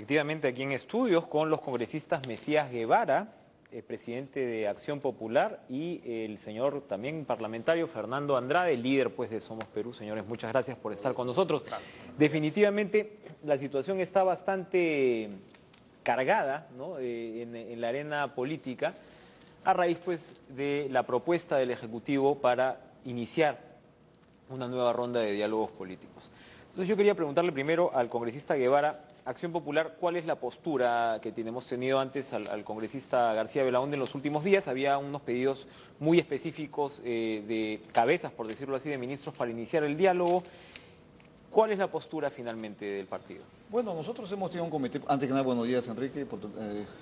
definitivamente aquí en estudios con los congresistas Mesías Guevara, presidente de Acción Popular, y el señor también parlamentario Fernando Andrade, líder pues de Somos Perú. Señores, muchas gracias por estar con nosotros. Definitivamente la situación está bastante cargada, ¿no? en la arena política, a raíz pues de la propuesta del Ejecutivo para iniciar una nueva ronda de diálogos políticos. Entonces yo quería preguntarle primero al congresista Guevara, Acción Popular, ¿cuál es la postura que tenemos tenido antes al congresista García Belaúnde en los últimos días? Había unos pedidos muy específicos de cabezas, por decirlo así, de ministros para iniciar el diálogo. ¿Cuál es la postura finalmente del partido? Bueno, nosotros hemos tenido un comité, antes que nada buenos días Enrique,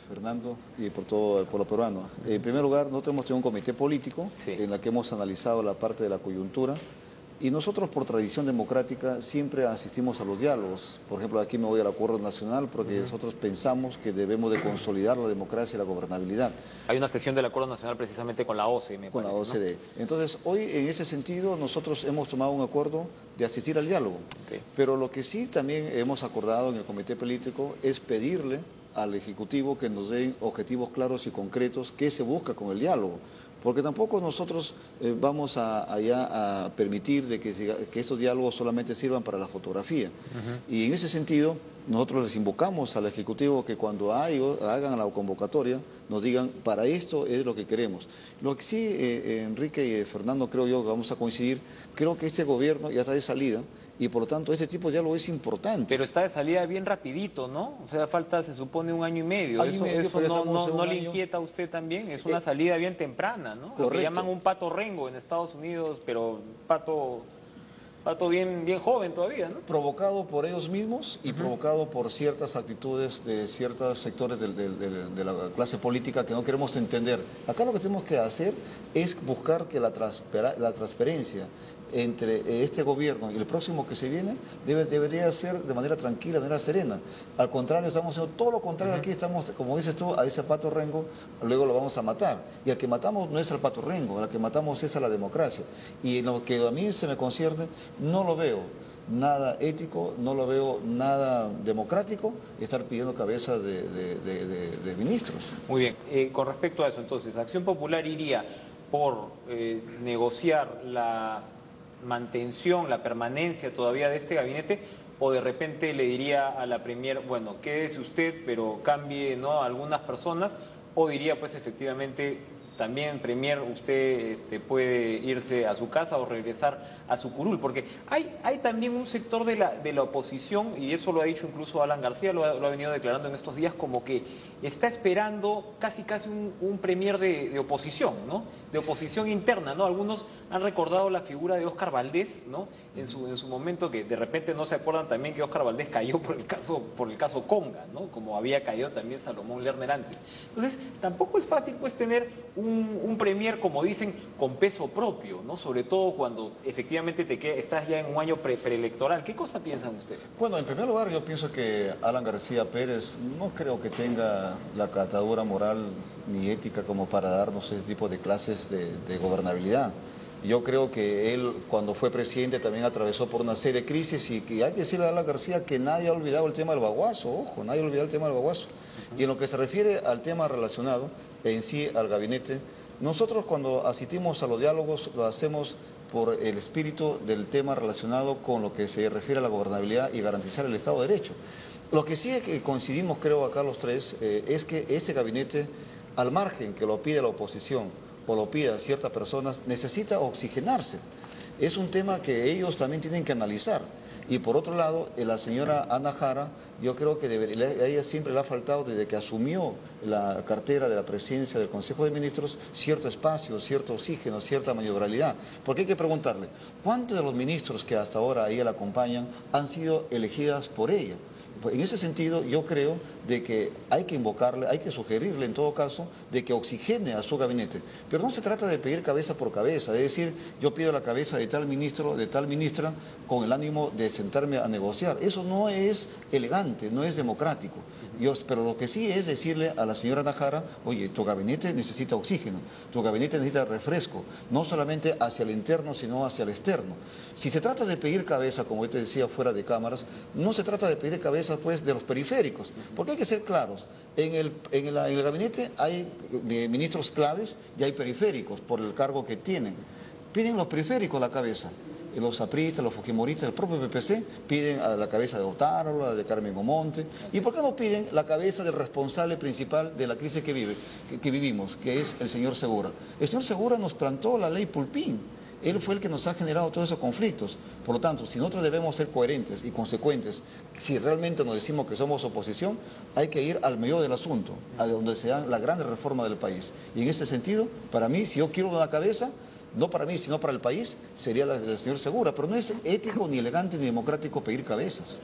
Fernando y por todo el pueblo peruano. En primer lugar, nosotros hemos tenido un comité político en la que hemos analizado la parte de la coyuntura. Y nosotros, por tradición democrática, siempre asistimos a los diálogos. Por ejemplo, aquí me voy al acuerdo nacional porque nosotros pensamos que debemos de consolidar la democracia y la gobernabilidad. Hay una sesión del acuerdo nacional precisamente con la OCDE, me parece, con la OCDE. ¿no? Entonces, hoy en ese sentido nosotros hemos tomado un acuerdo de asistir al diálogo. Okay. Pero lo que sí también hemos acordado en el comité político es pedirle al Ejecutivo que nos den objetivos claros y concretos qué se busca con el diálogo. Porque tampoco nosotros vamos allá a permitir de que estos diálogos solamente sirvan para la fotografía. Y en ese sentido, nosotros les invocamos al Ejecutivo que cuando hagan la convocatoria nos digan, para esto es lo que queremos. Lo que sí, Enrique y Fernando, creo yo que vamos a coincidir, creo que este gobierno ya está de salida y por lo tanto este tipo de diálogo es importante. Pero está de salida bien rapidito, ¿no? O sea, falta, se supone, un año y medio. ¿Eso no le inquieta a usted también? Es una salida bien temprana, ¿no? Correcto. Lo que llaman un pato rengo en Estados Unidos, pero pato bien joven todavía, ¿no? Provocado por ellos mismos y provocado por ciertas actitudes de ciertos sectores de la clase política que no queremos entender. Acá lo que tenemos que hacer es buscar que la transparencia entre este gobierno y el próximo que se viene debería ser de manera tranquila, de manera serena. Al contrario, estamos haciendo todo lo contrario. Aquí estamos, como dices tú, a ese pato rengo, luego lo vamos a matar. Y al que matamos no es al pato rengo, al que matamos es a la democracia. Y en lo que a mí se me concierne, no lo veo nada ético, no lo veo nada democrático estar pidiendo cabezas de ministros. Muy bien, con respecto a eso entonces, Acción Popular iría por negociar la mantención, la permanencia todavía de este gabinete, o de repente le diría a la Premier, bueno, quédese usted, pero cambie, ¿no?, a algunas personas, o diría pues efectivamente, también Premier, usted puede irse a su casa o regresar a su curul, porque hay también un sector de la oposición, y eso lo ha dicho incluso Alan García, lo ha venido declarando en estos días, como que está esperando casi un Premier de oposición, ¿no? De oposición interna, ¿no? Algunos han recordado la figura de Óscar Valdés, ¿no? En su momento, que de repente no se acuerdan también que Óscar Valdés cayó por el caso Conga, ¿no? Como había caído también Salomón Lerner antes. Entonces, tampoco es fácil pues tener un Premier, como dicen, con peso propio, ¿no? Sobre todo cuando efectivamente estás ya en un año preelectoral. ¿Qué cosa piensan ustedes? Bueno, en primer lugar yo pienso que Alan García Pérez no creo que tenga la catadura moral ni ética como para darnos ese tipo de clases de gobernabilidad. Yo creo que él, cuando fue presidente, también atravesó por una serie de crisis y hay que decirle a Alan García que nadie ha olvidado el tema del baguazo, ojo, nadie ha olvidado el tema del baguazo. Y en lo que se refiere al tema relacionado en sí al gabinete, nosotros cuando asistimos a los diálogos lo hacemos por el espíritu del tema relacionado con lo que se refiere a la gobernabilidad y garantizar el Estado de Derecho. Lo que sí es que coincidimos, creo, acá los tres, es que este gabinete, al margen que lo pide la oposición o lo pida ciertas personas, necesita oxigenarse. Es un tema que ellos también tienen que analizar. Y por otro lado, la señora Ana Jara, yo creo que a ella siempre le ha faltado, desde que asumió la cartera de la presidencia del Consejo de Ministros, cierto espacio, cierto oxígeno, cierta maniobrabilidad. Porque hay que preguntarle, ¿cuántos de los ministros que hasta ahora a ella la acompañan han sido elegidas por ella? En ese sentido, yo creo de que hay que invocarle, hay que sugerirle en todo caso de que oxigene a su gabinete. Pero no se trata de pedir cabeza por cabeza, es decir, yo pido la cabeza de tal ministro, de tal ministra, con el ánimo de sentarme a negociar. Eso no es elegante, no es democrático. Pero lo que sí es decirle a la señora Najara, oye, tu gabinete necesita oxígeno, tu gabinete necesita refresco, no solamente hacia el interno, sino hacia el externo. Si se trata de pedir cabeza, como yo te decía fuera de cámaras, no se trata de pedir cabeza cabeza pues de los periféricos, porque hay que ser claros, en el gabinete hay ministros claves y hay periféricos por el cargo que tienen. Piden los periféricos la cabeza. Los apristas, los fujimoristas, el propio PPC piden a la cabeza de Otárola, de Carmen Omonte. ¿Y por qué no piden la cabeza del responsable principal de la crisis que vivimos, que es el señor Segura? El señor Segura nos plantó la ley Pulpín. Él fue el que nos ha generado todos esos conflictos. Por lo tanto, si nosotros debemos ser coherentes y consecuentes, si realmente nos decimos que somos oposición, hay que ir al meollo del asunto, a donde se da la gran reforma del país. Y en ese sentido, para mí, si yo quiero una cabeza, no para mí, sino para el país, sería la del señor Segura. Pero no es ético, ni elegante, ni democrático pedir cabezas.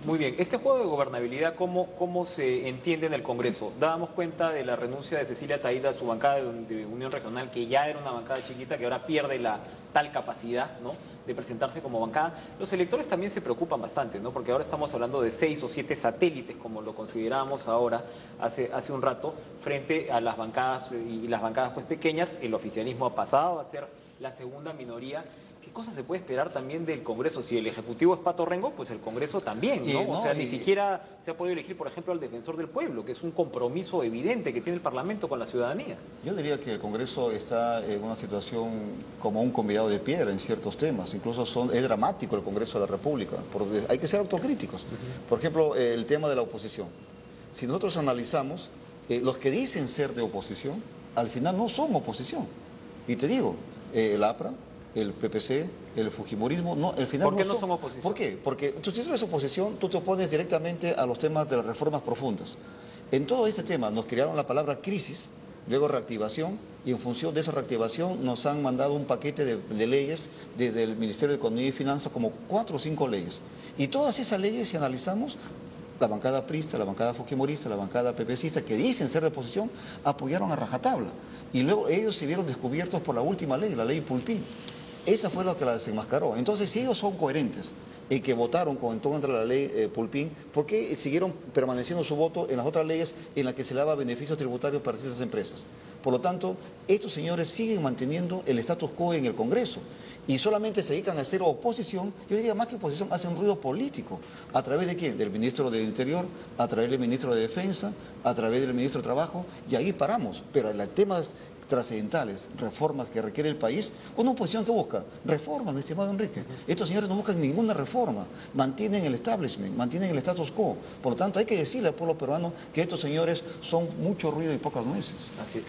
Muy bien. Este juego de gobernabilidad, ¿cómo se entiende en el Congreso? Dábamos cuenta de la renuncia de Cecilia Taída a su bancada de Unión Regional, que ya era una bancada chiquita, que ahora pierde la tal capacidad, ¿no?, de presentarse como bancada. Los electores también se preocupan bastante, ¿no?, porque ahora estamos hablando de 6 o 7 satélites, como lo considerábamos ahora, hace un rato, frente a las bancadas y las bancadas pues pequeñas. El oficialismo ha pasado a ser la segunda minoría. ¿Qué cosa se puede esperar también del Congreso? Si el Ejecutivo es Pato Rengo, pues el Congreso también, ¿no? O sea, ni siquiera se ha podido elegir, por ejemplo, al Defensor del Pueblo, que es un compromiso evidente que tiene el Parlamento con la ciudadanía. Yo diría que el Congreso está en una situación como un convidado de piedra en ciertos temas. Incluso es dramático el Congreso de la República. Hay que ser autocríticos. Por ejemplo, el tema de la oposición. Si nosotros analizamos, los que dicen ser de oposición, al final no son oposición. Y te digo, el APRA, el PPC, el fujimorismo, no, al final ¿por qué no son oposición? ¿Por qué? Porque tú, si tú eres oposición, tú te opones directamente a los temas de las reformas profundas. En todo este tema nos crearon la palabra crisis, luego reactivación, y en función de esa reactivación nos han mandado un paquete de leyes desde el Ministerio de Economía y Finanzas, como 4 o 5 leyes. Y todas esas leyes, si analizamos, la bancada aprista, la bancada fujimorista, la bancada PPCista, que dicen ser de oposición, apoyaron a rajatabla. Y luego ellos se vieron descubiertos por la última ley, la ley Pulpín. Esa fue lo que la desenmascaró. Entonces, si ellos son coherentes y que votaron contra la ley Pulpín, ¿por qué siguieron permaneciendo su voto en las otras leyes en las que se le daba beneficios tributarios para esas empresas? Por lo tanto, estos señores siguen manteniendo el status quo en el Congreso y solamente se dedican a hacer oposición. Yo diría más que oposición, hacen ruido político. ¿A través de quién? Del ministro del Interior, a través del ministro de Defensa, a través del ministro de Trabajo, y ahí paramos. Pero en los temas trascendentales, reformas que requiere el país, una oposición que busca reforma, mi estimado Enrique. Estos señores no buscan ninguna reforma, mantienen el establishment, mantienen el status quo. Por lo tanto, hay que decirle al pueblo peruano que estos señores son mucho ruido y pocas nueces. Así es.